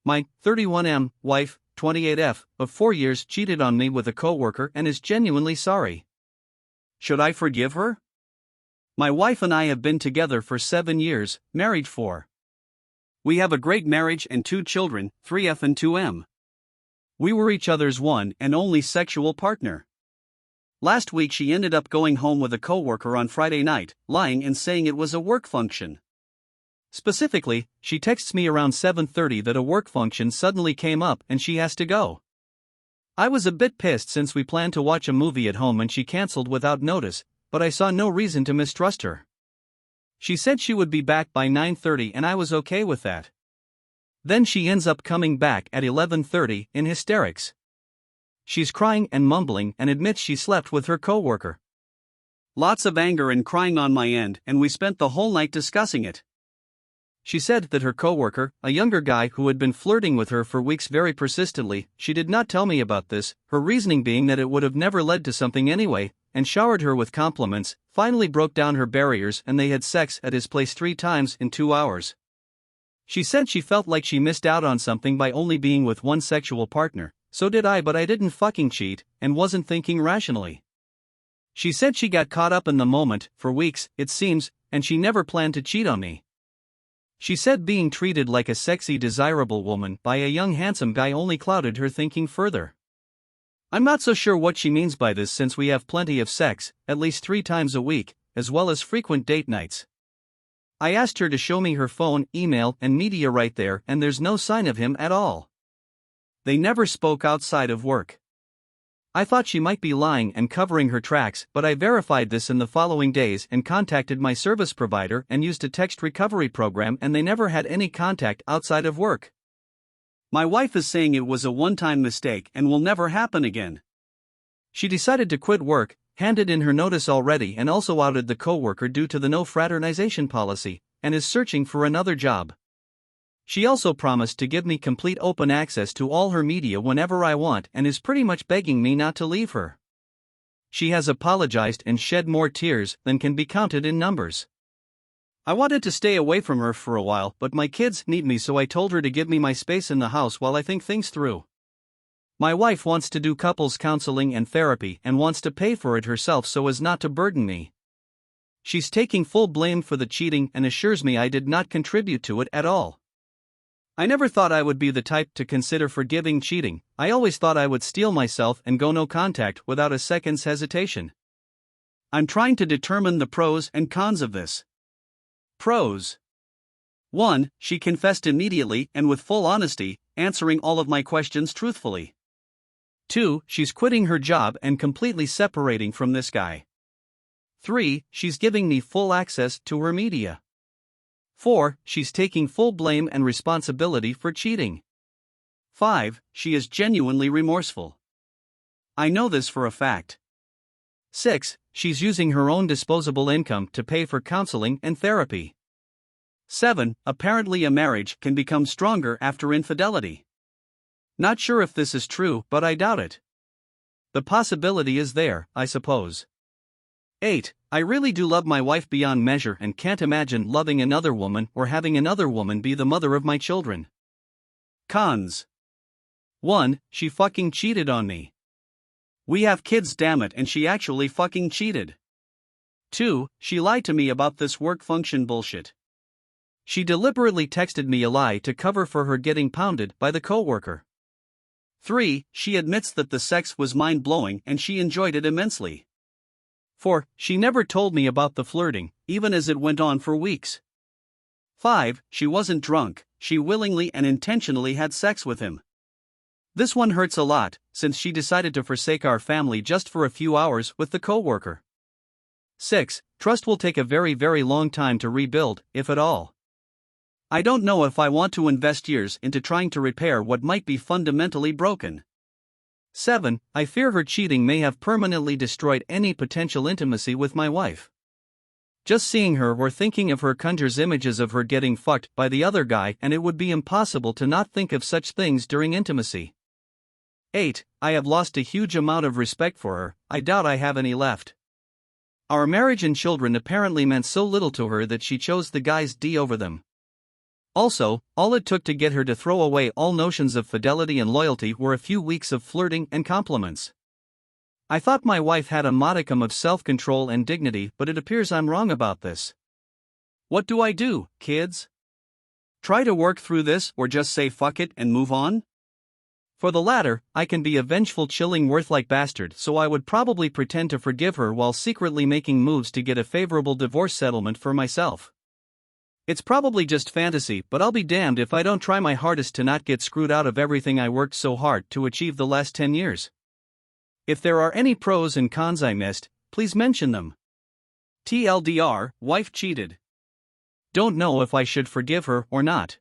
My 31M wife, 28F, of 4 years cheated on me with a coworker and is genuinely sorry. Should I forgive her? My wife and I have been together for 7 years, married 4. We have a great marriage and 2 children, 3F and 2M. We were each other's one and only sexual partner. Last week she ended up going home with a coworker on Friday night, lying and saying it was a work function. Specifically, she texts me around 7:30 that a work function suddenly came up and she has to go. I was a bit pissed since we planned to watch a movie at home and she cancelled without notice, but I saw no reason to mistrust her. She said she would be back by 9:30 and I was okay with that. Then she ends up coming back at 11:30 in hysterics. She's crying and mumbling and admits she slept with her coworker. Lots of anger and crying on my end, and we spent the whole night discussing it. She said that her coworker, a younger guy who had been flirting with her for weeks very persistently, she did not tell me about this, her reasoning being that it would have never led to something anyway, and showered her with compliments, finally broke down her barriers and they had sex at his place 3 times in 2 hours. She said she felt like she missed out on something by only being with one sexual partner. So did I, but I didn't fucking cheat, and wasn't thinking rationally. She said she got caught up in the moment, for weeks, it seems, and she never planned to cheat on me. She said being treated like a sexy desirable woman by a young handsome guy only clouded her thinking further. I'm not so sure what she means by this since we have plenty of sex, at least 3 times a week, as well as frequent date nights. I asked her to show me her phone, email, and media right there, and there's no sign of him at all. They never spoke outside of work. I thought she might be lying and covering her tracks, but I verified this in the following days and contacted my service provider and used a text recovery program, and they never had any contact outside of work. My wife is saying it was a one-time mistake and will never happen again. She decided to quit work, handed in her notice already, and also outed the coworker due to the no fraternization policy, and is searching for another job. She also promised to give me complete open access to all her media whenever I want and is pretty much begging me not to leave her. She has apologized and shed more tears than can be counted in numbers. I wanted to stay away from her for a while, but my kids need me, so I told her to give me my space in the house while I think things through. My wife wants to do couples counseling and therapy and wants to pay for it herself so as not to burden me. She's taking full blame for the cheating and assures me I did not contribute to it at all. I never thought I would be the type to consider forgiving cheating. I always thought I would steel myself and go no contact without a second's hesitation. I'm trying to determine the pros and cons of this. Pros. 1. She confessed immediately and with full honesty, answering all of my questions truthfully. 2. She's quitting her job and completely separating from this guy. 3. She's giving me full access to her media. 4. She's taking full blame and responsibility for cheating. 5. She is genuinely remorseful. I know this for a fact. 6. She's using her own disposable income to pay for counseling and therapy. 7. Apparently a marriage can become stronger after infidelity. Not sure if this is true, but I doubt it. The possibility is there, I suppose. 8. I really do love my wife beyond measure and can't imagine loving another woman or having another woman be the mother of my children. Cons. 1. She fucking cheated on me. We have kids, damn it, and she actually fucking cheated. 2. She lied to me about this work function bullshit. She deliberately texted me a lie to cover for her getting pounded by the coworker. 3. She admits that the sex was mind-blowing and she enjoyed it immensely. 4. She never told me about the flirting, even as it went on for weeks. 5. She wasn't drunk, she willingly and intentionally had sex with him. This one hurts a lot, since she decided to forsake our family just for a few hours with the coworker. 6. Trust will take a very, very long time to rebuild, if at all. I don't know if I want to invest years into trying to repair what might be fundamentally broken. 7. I fear her cheating may have permanently destroyed any potential intimacy with my wife. Just seeing her or thinking of her conjures images of her getting fucked by the other guy, and it would be impossible to not think of such things during intimacy. 8. I have lost a huge amount of respect for her, I doubt I have any left. Our marriage and children apparently meant so little to her that she chose the guy's D over them. Also, all it took to get her to throw away all notions of fidelity and loyalty were a few weeks of flirting and compliments. I thought my wife had a modicum of self-control and dignity, but it appears I'm wrong about this. What do I do, kids? Try to work through this or just say fuck it and move on? For the latter, I can be a vengeful Chillingworth-like bastard, so I would probably pretend to forgive her while secretly making moves to get a favorable divorce settlement for myself. It's probably just fantasy, but I'll be damned if I don't try my hardest to not get screwed out of everything I worked so hard to achieve the last 10 years. If there are any pros and cons I missed, please mention them. TLDR, wife cheated. Don't know if I should forgive her or not.